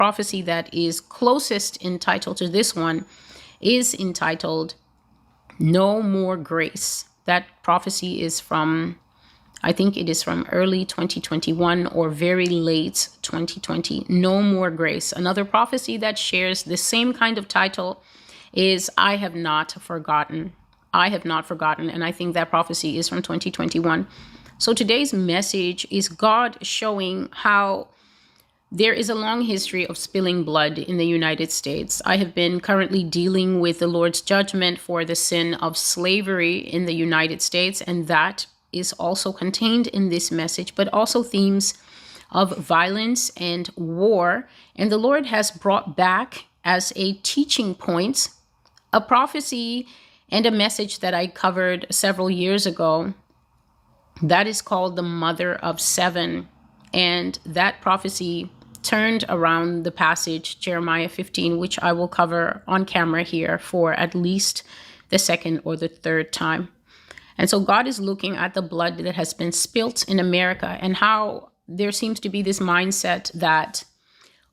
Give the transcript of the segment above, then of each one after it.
prophecy that is closest in title to this one is entitled No More Grace. That prophecy is from, I think it is from early 2021 or very late 2020. No More Grace. Another prophecy that shares the same kind of title is I Have Not Forgotten. I have not forgotten. And I think that prophecy is from 2021. So today's message is God showing how there is a long history of spilling blood in the United States. I have been currently dealing with the Lord's judgment for the sin of slavery in the United States, and that is also contained in this message, but also themes of violence and war. And the Lord has brought back as a teaching point a prophecy and a message that I covered several years ago that is called the Mother of Seven. And that prophecy turned around the passage, Jeremiah 15, which I will cover on camera here for at least the second or the third time. And so God is looking at the blood that has been spilt in America and how there seems to be this mindset that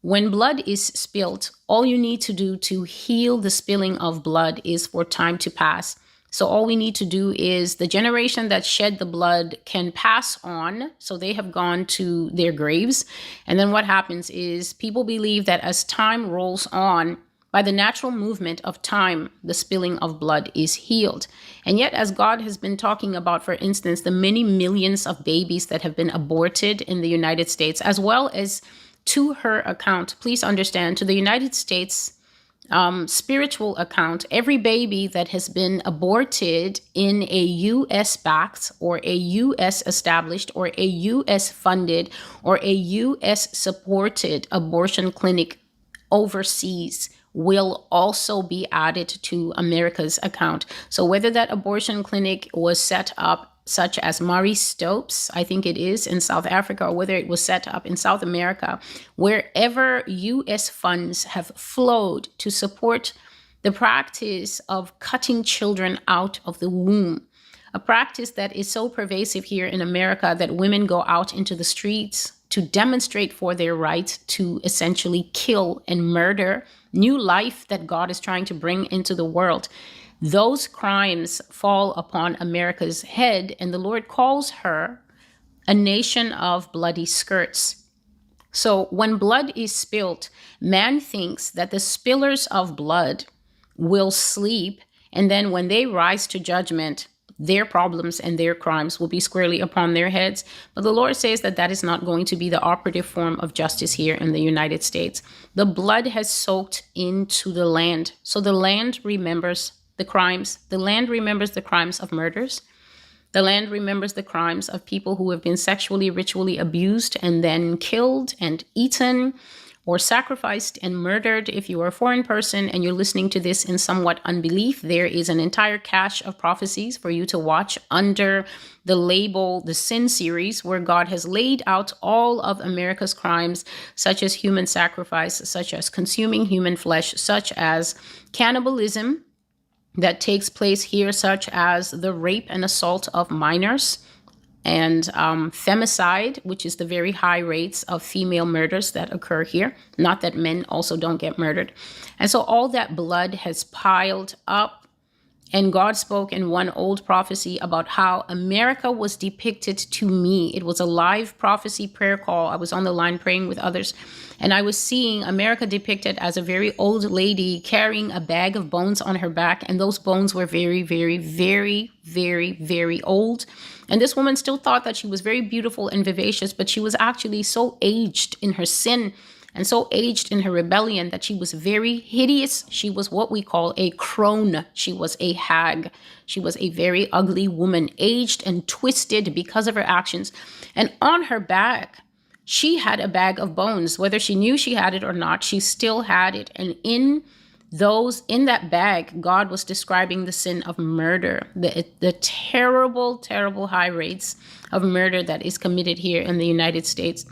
when blood is spilt, all you need to do to heal the spilling of blood is for time to pass. So all we need to do is the generation that shed the blood can pass on. So they have gone to their graves. And then what happens is people believe that as time rolls on, by the natural movement of time, the spilling of blood is healed. And yet, as God has been talking about, for instance, the many millions of babies that have been aborted in the United States, as well as to her account, please understand, to the United States spiritual account, every baby that has been aborted in a U.S. backed or a U.S. established or a U.S. funded or a U.S. supported abortion clinic overseas will also be added to America's account. So whether that abortion clinic was set up such as Marie Stopes, I think it is, in South Africa, or whether it was set up in South America, wherever U.S. funds have flowed to support the practice of cutting children out of the womb, a practice that is so pervasive here in America that women go out into the streets to demonstrate for their right to essentially kill and murder new life that God is trying to bring into the world. Those crimes fall upon America's head, and the Lord calls her a nation of bloody skirts. So when blood is spilt, man thinks that the spillers of blood will sleep, and then when they rise to judgment, their problems and their crimes will be squarely upon their heads. But the Lord says that that is not going to be the operative form of justice here in the United States. The blood has soaked into the land. So the land remembers the crimes. The land remembers the crimes of murders. The land remembers the crimes of people who have been sexually, ritually abused and then killed and eaten or sacrificed and murdered. If you are a foreign person and you're listening to this in somewhat unbelief, there is an entire cache of prophecies for you to watch under the label, the Sin series, where God has laid out all of America's crimes, such as human sacrifice, such as consuming human flesh, such as cannibalism that takes place here, such as the rape and assault of minors, and femicide, which is the very high rates of female murders that occur here. Not that men also don't get murdered. And so all that blood has piled up. And God spoke in one old prophecy about how America was depicted to me. It was a live prophecy prayer call. I was on the line praying with others, and I was seeing America depicted as a very old lady carrying a bag of bones on her back. And those bones were very, very, very, very, very old. And this woman still thought that she was very beautiful and vivacious, but she was actually so aged in her sin and so aged in her rebellion that she was very hideous. She was what we call a crone. She was a hag. She was a very ugly woman, aged and twisted because of her actions. And on her back, she had a bag of bones. Whether she knew she had it or not, she still had it. And in that bag, God was describing the sin of murder, the terrible, terrible high rates of murder that is committed here in the United States.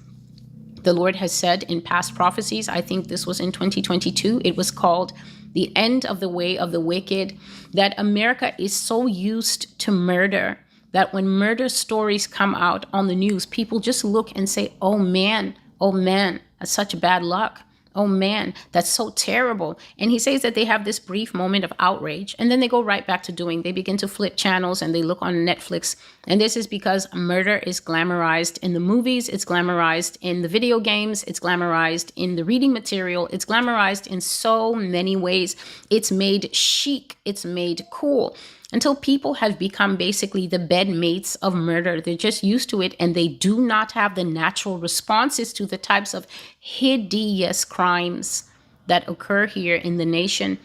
The Lord has said in past prophecies, I think this was in 2022, it was called the end of the way of the wicked, that America is so used to murder that when murder stories come out on the news, people just look and say, oh man, that's such bad luck. Oh man, that's so terrible. And he says that they have this brief moment of outrage and then they go right back to doing. They begin to flip channels and they look on Netflix. And this is because murder is glamorized in the movies, it's glamorized in the video games, it's glamorized in the reading material, it's glamorized in so many ways. It's made chic, it's made cool, until people have become basically the bedmates of murder. They're just used to it and they do not have the natural responses to the types of hideous crimes that occur here in the nation.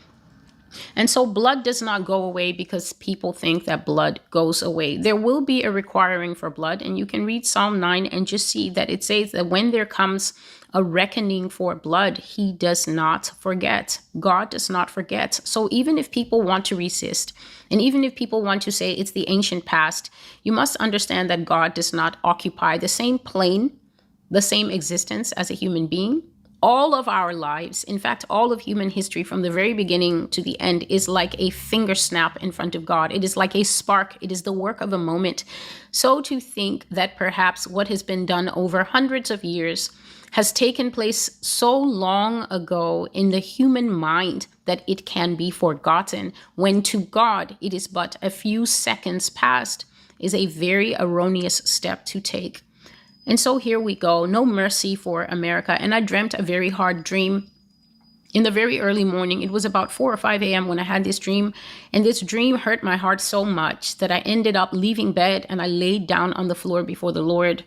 And so blood does not go away because people think that blood goes away. There will be a requiring for blood, and you can read Psalm 9 and just see that it says that when there comes a reckoning for blood, he does not forget. God does not forget. So even if people want to resist, and even if people want to say it's the ancient past, you must understand that God does not occupy the same plane, the same existence as a human being. All of our lives, in fact, all of human history from the very beginning to the end is like a finger snap in front of God. It is like a spark. It is the work of a moment. So to think that perhaps what has been done over hundreds of years has taken place so long ago in the human mind that it can be forgotten, when to God it is but a few seconds past, is a very erroneous step to take. And so here we go, no mercy for America. And I dreamt a very hard dream in the very early morning. It was about 4 or 5 a.m. when I had this dream. And this dream hurt my heart so much that I ended up leaving bed and I laid down on the floor before the Lord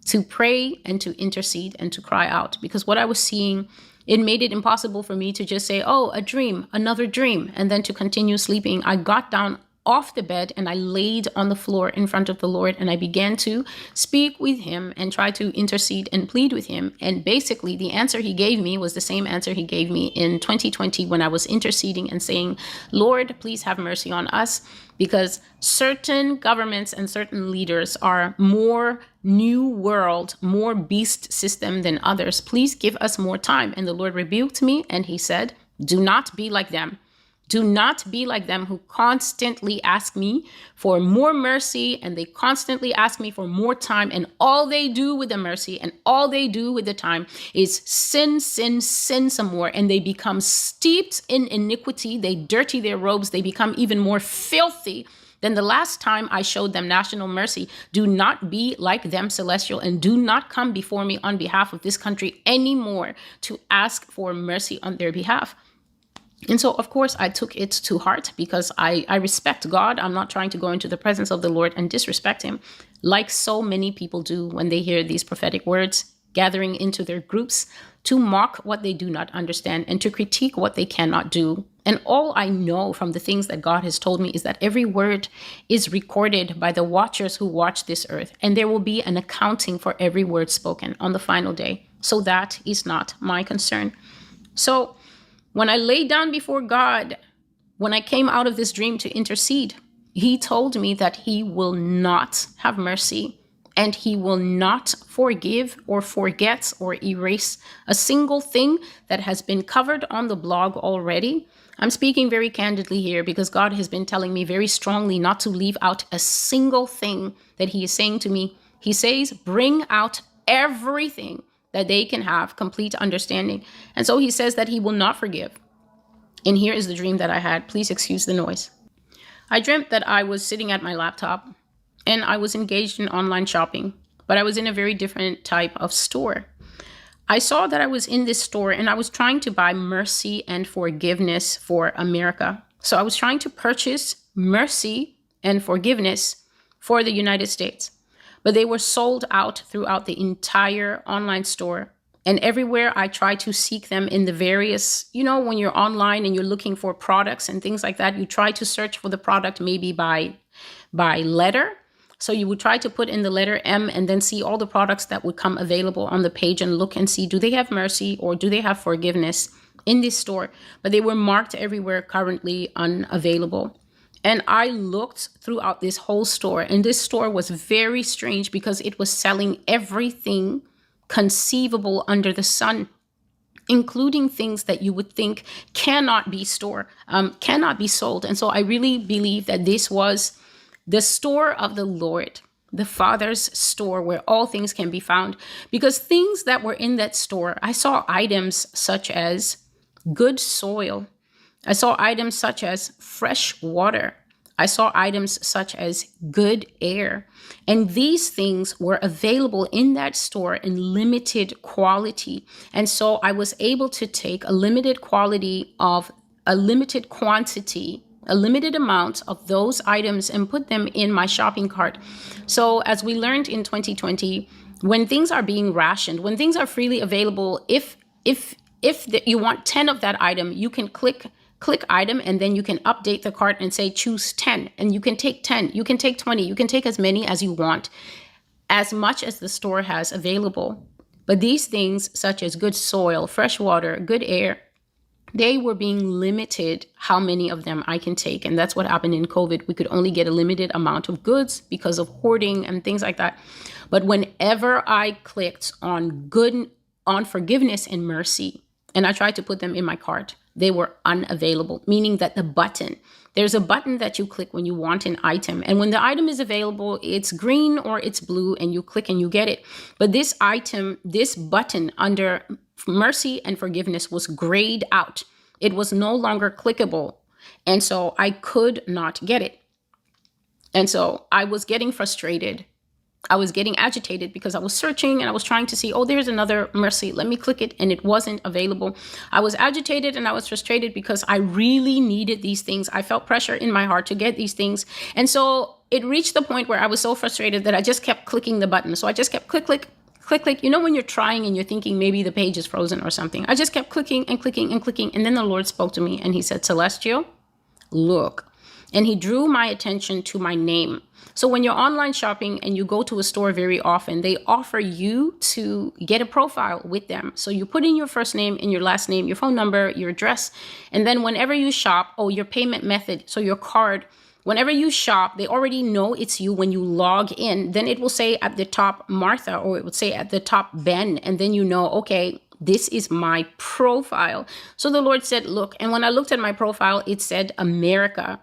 to pray and to intercede and to cry out. Because what I was seeing, it made it impossible for me to just say, oh, a dream, another dream, and then to continue sleeping. I got down off the bed and I laid on the floor in front of the Lord and I began to speak with him and try to intercede and plead with him. And basically the answer he gave me was the same answer he gave me in 2020 when I was interceding and saying, Lord, please have mercy on us, because certain governments and certain leaders are more new world, more beast system than others. Please give us more time. And the Lord rebuked me and he said, do not be like them. Do not be like them who constantly ask me for more mercy, and they constantly ask me for more time. And all they do with the mercy and all they do with the time is sin, sin, sin some more. And they become steeped in iniquity. They dirty their robes. They become even more filthy than the last time I showed them national mercy. Do not be like them, Celestial, and do not come before me on behalf of this country anymore to ask for mercy on their behalf. And so, of course, I took it to heart because I respect God. I'm not trying to go into the presence of the Lord and disrespect him, like so many people do when they hear these prophetic words, gathering into their groups to mock what they do not understand and to critique what they cannot do. And all I know from the things that God has told me is that every word is recorded by the watchers who watch this earth, and there will be an accounting for every word spoken on the final day. So that is not my concern. So when I laid down before God, when I came out of this dream to intercede, he told me that he will not have mercy and he will not forgive or forget or erase a single thing that has been covered on the blog already. I'm speaking very candidly here because God has been telling me very strongly not to leave out a single thing that he is saying to me. He says, bring out everything that they can have complete understanding. And so he says that he will not forgive. And here is the dream that I had. Please excuse the noise. I dreamt that I was sitting at my laptop and I was engaged in online shopping, but I was in a very different type of store. I saw that I was in this store and I was trying to buy mercy and forgiveness for America. So I was trying to purchase mercy and forgiveness for the United States. But they were sold out throughout the entire online store. And everywhere I try to seek them in the various, when you're online and you're looking for products and things like that, you try to search for the product maybe by letter. So you would try to put in the letter M and then see all the products that would come available on the page and look and see, do they have mercy or do they have forgiveness in this store? But they were marked everywhere currently unavailable. And I looked throughout this whole store, and this store was very strange because it was selling everything conceivable under the sun, including things that you would think cannot be cannot be sold. And so I really believe that this was the store of the Lord, the Father's store where all things can be found. Because things that were in that store, I saw items such as good soil. I saw items such as fresh water. I saw items such as good air. And these things were available in that store in limited quality. And so I was able to take a limited quantity, a limited amount of those items and put them in my shopping cart. So as we learned in 2020, when things are being rationed, when things are freely available, if you want 10 of that item, you can click item, and then you can update the cart and say choose 10, and you can take 10, you can take 20, you can take as many as you want, as much as the store has available. But these things such as good soil, fresh water, good air, they were being limited how many of them I can take. And that's what happened in COVID. We could only get a limited amount of goods because of hoarding and things like that. But whenever I clicked on forgiveness and mercy, and I tried to put them in my cart, they were unavailable, meaning that there's a button that you click when you want an item. And when the item is available, it's green or it's blue, and you click and you get it. But this button under mercy and forgiveness was grayed out. It was no longer clickable. And so I could not get it. And so I was getting frustrated. I was getting agitated because I was searching and I was trying to see, there's another mercy. Let me click it. And it wasn't available. I was agitated and I was frustrated because I really needed these things. I felt pressure in my heart to get these things. And so it reached the point where I was so frustrated that I just kept clicking the button. So I just kept click. You know, when you're trying and you're thinking maybe the page is frozen or something, I just kept clicking and clicking and clicking. And then the Lord spoke to me and he said, Celestial, look. And he drew my attention to my name. So when you're online shopping and you go to a store very often, they offer you to get a profile with them. So you put in your first name and your last name, your phone number, your address. And then whenever you shop, your payment method, so your card, whenever you shop, they already know it's you when you log in. Then it will say at the top, Martha, or it would say at the top, Ben. And then you know, okay, this is my profile. So the Lord said, look. And when I looked at my profile, it said America.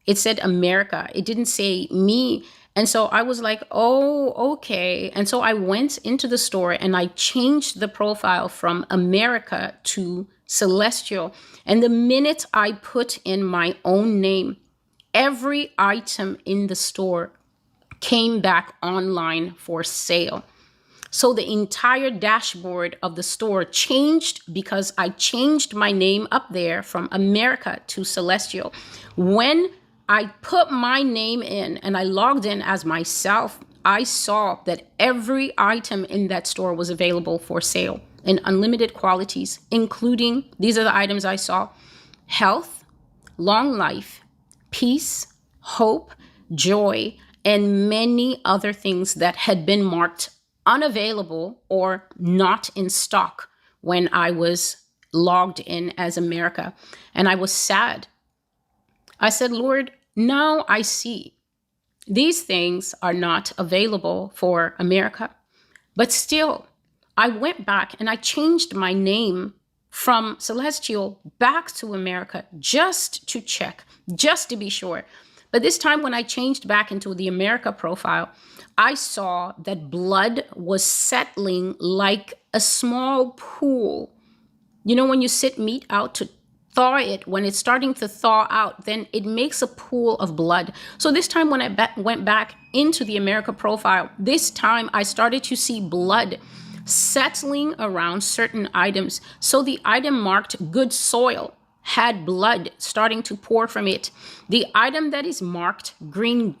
It said America. It didn't say me. And so I was like, okay. And so I went into the store and I changed the profile from America to Celestial. And the minute I put in my own name, every item in the store came back online for sale. So the entire dashboard of the store changed because I changed my name up there from America to Celestial. When I put my name in and I logged in as myself, I saw that every item in that store was available for sale in unlimited quantities, including, these are the items I saw: health, long life, peace, hope, joy, and many other things that had been marked unavailable or not in stock when I was logged in as America. And I was sad. I said, Lord, now I see these things are not available for America. But still, I went back and I changed my name from Celestial back to America just to check, just to be sure. But this time when I changed back into the America profile, I saw that blood was settling like a small pool. You know, when you sit meat out to thaw it, when it's starting to thaw out, then it makes a pool of blood. So this time when I went back into the America profile, this time I started to see blood settling around certain items. So the item marked good soil had blood starting to pour from it. The item that is marked green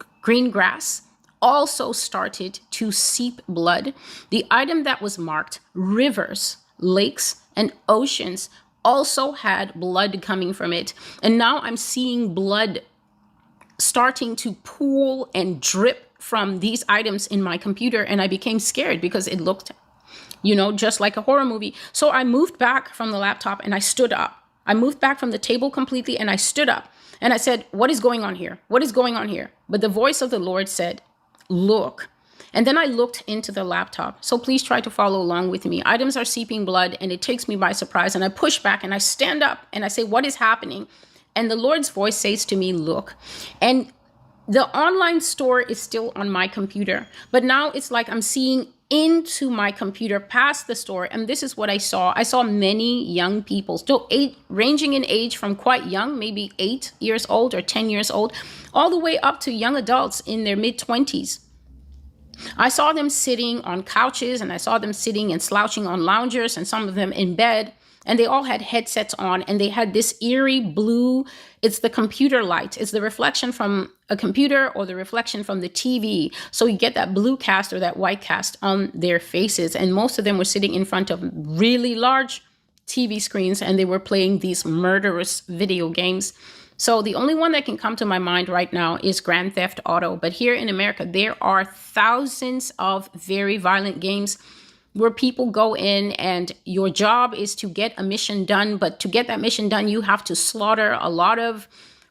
grass also started to seep blood. The item that was marked rivers, lakes, and oceans also had blood coming from it. And now I'm seeing blood starting to pool and drip from these items in my computer. And I became scared because it looked, just like a horror movie. So I moved back from the laptop and I stood up. I moved back from the table completely and I stood up and I said, what is going on here? What is going on here? But the voice of the Lord said, look. And then I looked into the laptop. So please try to follow along with me. Items are seeping blood and it takes me by surprise. And I push back and I stand up and I say, what is happening? And the Lord's voice says to me, look. And The online store is still on my computer, but now it's like I'm seeing into my computer past the store. And this is what I saw. I saw many young people, still ranging in age from quite young, maybe 8 years old or 10 years old, all the way up to young adults in their mid-20s. I saw them sitting on couches, and I saw them sitting and slouching on loungers, and some of them in bed. And they all had headsets on, and they had this eerie blue. It's the computer light. It's the reflection from a computer or the reflection from the TV. So you get that blue cast or that white cast on their faces. And most of them were sitting in front of really large TV screens, and they were playing these murderous video games. So the only one that can come to my mind right now is Grand Theft Auto. But here in America, there are thousands of very violent games where people go in and your job is to get a mission done. But to get that mission done, you have to slaughter a lot of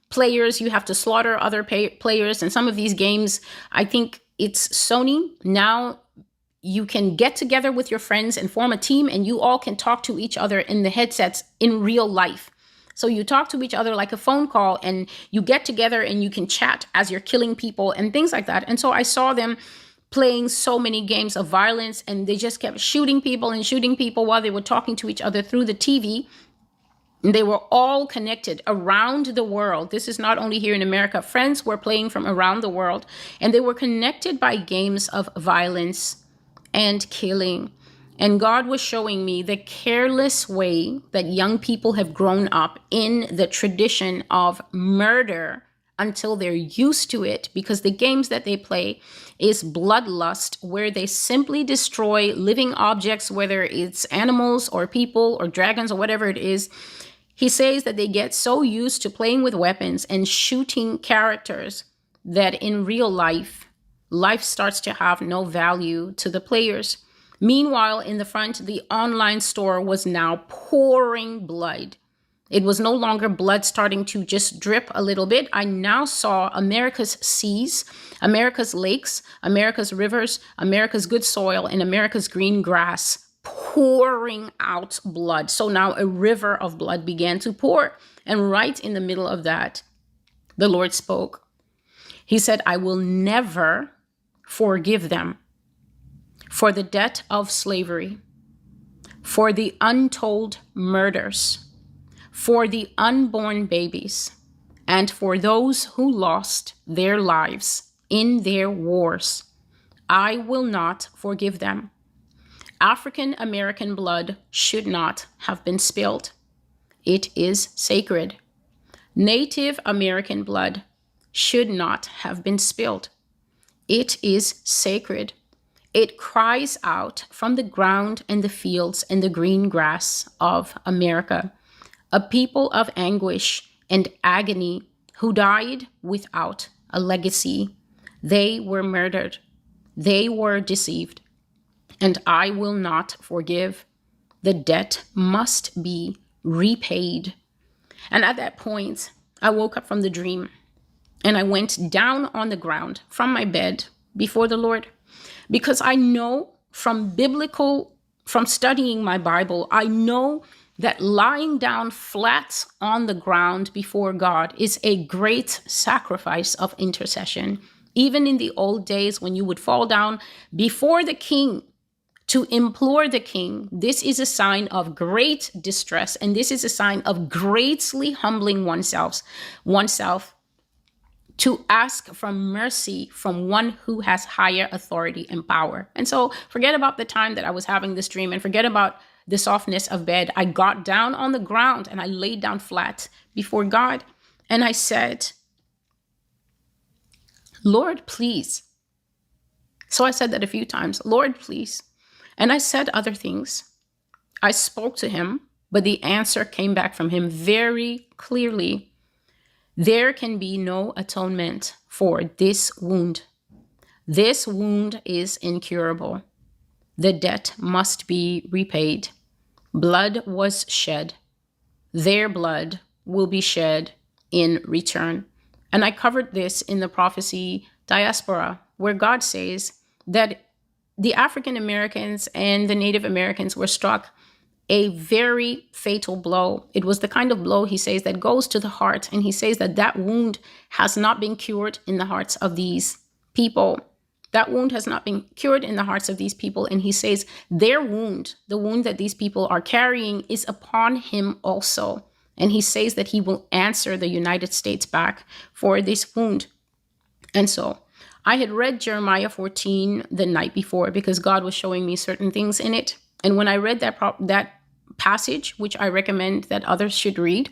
players. You have to slaughter other players. And some of these games, I think it's Sony. Now you can get together with your friends and form a team, and you all can talk to each other in the headsets in real life. So you talk to each other like a phone call, and you get together and you can chat as you're killing people and things like that. And so I saw them playing so many games of violence, and they just kept shooting people while they were talking to each other through the TV. And they were all connected around the world. This is not only here in America. Friends were playing from around the world, and they were connected by games of violence and killing. And God was showing me the careless way that young people have grown up in the tradition of murder until they're used to it, because the games that they play is bloodlust, where they simply destroy living objects, whether it's animals or people or dragons or whatever it is. He says that they get so used to playing with weapons and shooting characters that in real life, life starts to have no value to the players. Meanwhile, in the front, the online store was now pouring blood. It was no longer blood starting to just drip a little bit. I now saw America's seas, America's lakes, America's rivers, America's good soil, and America's green grass pouring out blood. So now a river of blood began to pour. And right in the middle of that, the Lord spoke. He said, I will never forgive them for the debt of slavery, for the untold murders, for the unborn babies, and for those who lost their lives in their wars. I will not forgive them. African American blood should not have been spilled. It is sacred. Native American blood should not have been spilled. It is sacred. It cries out from the ground and the fields and the green grass of America, a people of anguish and agony who died without a legacy. They were murdered. They were deceived. And I will not forgive. The debt must be repaid. And at that point, I woke up from the dream and I went down on the ground from my bed before the Lord. Because I know from studying my Bible, I know that lying down flat on the ground before God is a great sacrifice of intercession. Even in the old days when you would fall down before the king to implore the king, this is a sign of great distress, and this is a sign of greatly humbling oneself to ask for mercy from one who has higher authority and power. And so forget about the time that I was having this dream and forget about the softness of bed. I got down on the ground and I laid down flat before God. And I said, Lord, please. So I said that a few times, Lord, please. And I said other things. I spoke to him, but the answer came back from him very clearly. There can be no atonement for this wound. This wound is incurable. The debt must be repaid. Blood was shed. Their blood will be shed in return. And I covered this in the prophecy Diaspora, where God says that the African Americans and the Native Americans were struck a very fatal blow. It was the kind of blow, he says, that goes to the heart. And he says that that wound has not been cured in the hearts of these people. That wound has not been cured in the hearts of these people. And he says their wound, the wound that these people are carrying, is upon him also. And he says that he will answer the United States back for this wound. And so I had read Jeremiah 14 the night before because God was showing me certain things in it. And when I read that passage, which I recommend that others should read,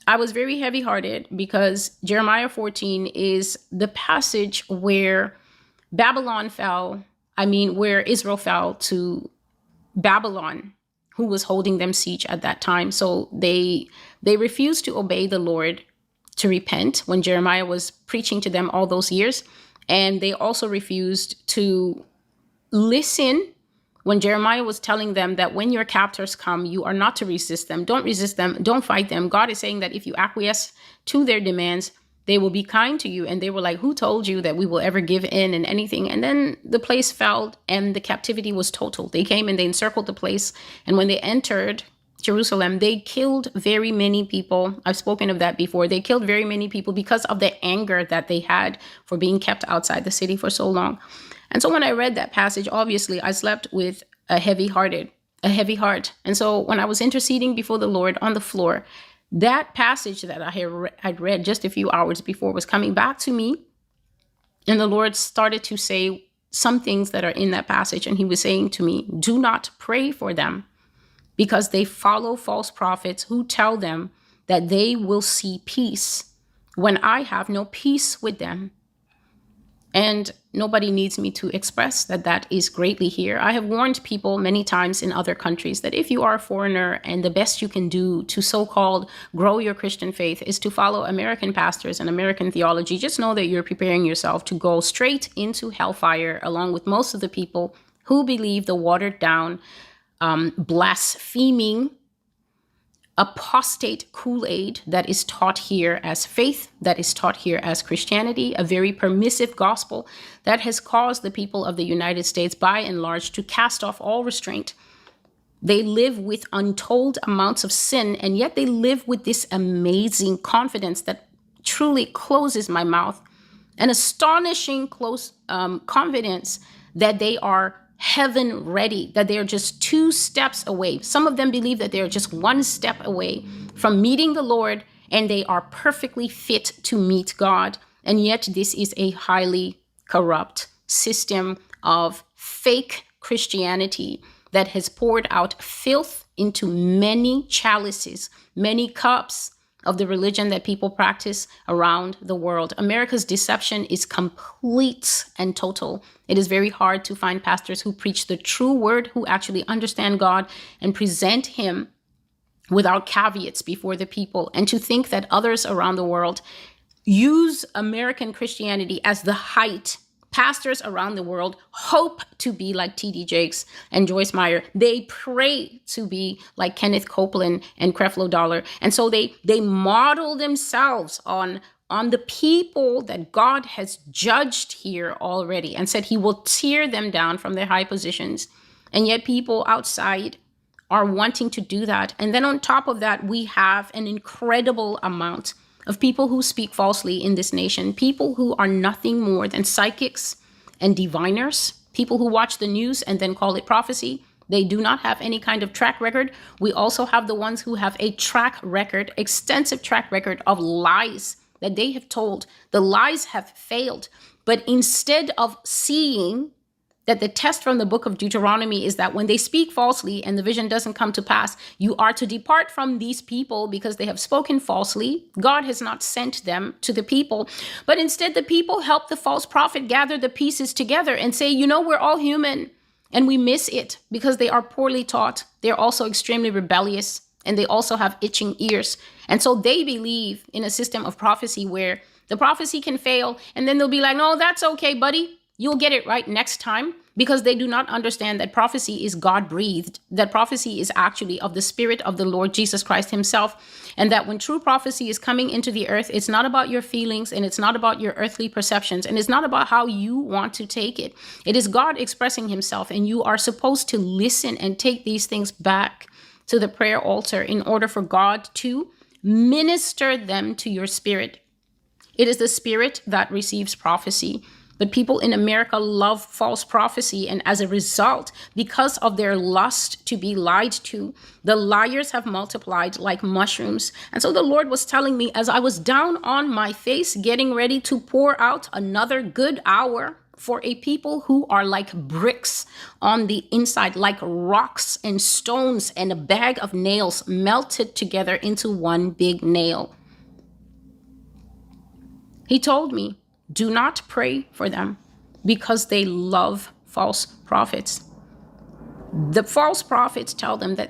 I was very heavy-hearted because Jeremiah 14 is the passage where Babylon fell, where Israel fell to Babylon, who was holding them siege at that time. So they refused to obey the Lord, to repent when Jeremiah was preaching to them all those years. And they also refused to listen when Jeremiah was telling them that when your captors come, you are not to resist them. Don't resist them. Don't fight them. God is saying that if you acquiesce to their demands, they will be kind to you. And they were like, who told you that we will ever give in and anything? And then the place fell and the captivity was total. They came and they encircled the place. And when they entered Jerusalem, they killed very many people. I've spoken of that before. They killed very many people because of the anger that they had for being kept outside the city for so long. And so when I read that passage, obviously I slept with a heavy heart. And so when I was interceding before the Lord on the floor, that passage that I'd read just a few hours before was coming back to me. And the Lord started to say some things that are in that passage. And he was saying to me, do not pray for them, because they follow false prophets who tell them that they will see peace when I have no peace with them. And nobody needs me to express that is greatly here. I have warned people many times in other countries that if you are a foreigner and the best you can do to so-called grow your Christian faith is to follow American pastors and American theology, just know that you're preparing yourself to go straight into hellfire, along with most of the people who believe the watered down, blaspheming, apostate Kool-Aid that is taught here as faith, that is taught here as Christianity, a very permissive gospel that has caused the people of the United States, by and large, to cast off all restraint. They live with untold amounts of sin, and yet they live with this amazing confidence that truly closes my mouth, an astonishing confidence that they are heaven ready, that they're just 2 steps away. Some of them believe that they're just 1 step away from meeting the Lord, and they are perfectly fit to meet God. And yet this is a highly corrupt system of fake Christianity that has poured out filth into many chalices, many cups of the religion that people practice around the world. America's deception is complete and total. It is very hard to find pastors who preach the true word, who actually understand God and present him without caveats before the people. And to think that others around the world use American Christianity as the height. Pastors around the world hope to be like T.D. Jakes and Joyce Meyer. They pray to be like Kenneth Copeland and Creflo Dollar. And so they model themselves on the people that God has judged here already and said he will tear them down from their high positions. And yet people outside are wanting to do that. And then on top of that, we have an incredible amount of people who speak falsely in this nation, people who are nothing more than psychics and diviners, people who watch the news and then call it prophecy. They do not have any kind of track record. We also have the ones who have a track record, extensive track record of lies that they have told. The lies have failed. But instead of seeing that the test from the book of Deuteronomy is that when they speak falsely and the vision doesn't come to pass, you are to depart from these people because they have spoken falsely. God has not sent them to the people, but instead the people help the false prophet gather the pieces together and say, we're all human, and we miss it because they are poorly taught. They're also extremely rebellious, and they also have itching ears. And so they believe in a system of prophecy where the prophecy can fail, and then they'll be like, no, that's okay, buddy. You'll get it right next time, because they do not understand that prophecy is God-breathed, that prophecy is actually of the Spirit of the Lord Jesus Christ himself, and that when true prophecy is coming into the earth, it's not about your feelings, and it's not about your earthly perceptions, and it's not about how you want to take it. It is God expressing himself, and you are supposed to listen and take these things back to the prayer altar in order for God to minister them to your spirit. It is the spirit that receives prophecy. But people in America love false prophecy. And as a result, because of their lust to be lied to, the liars have multiplied like mushrooms. And so the Lord was telling me, as I was down on my face, getting ready to pour out another good hour for a people who are like bricks on the inside, like rocks and stones and a bag of nails melted together into one big nail. He told me, do not pray for them because they love false prophets. The false prophets tell them that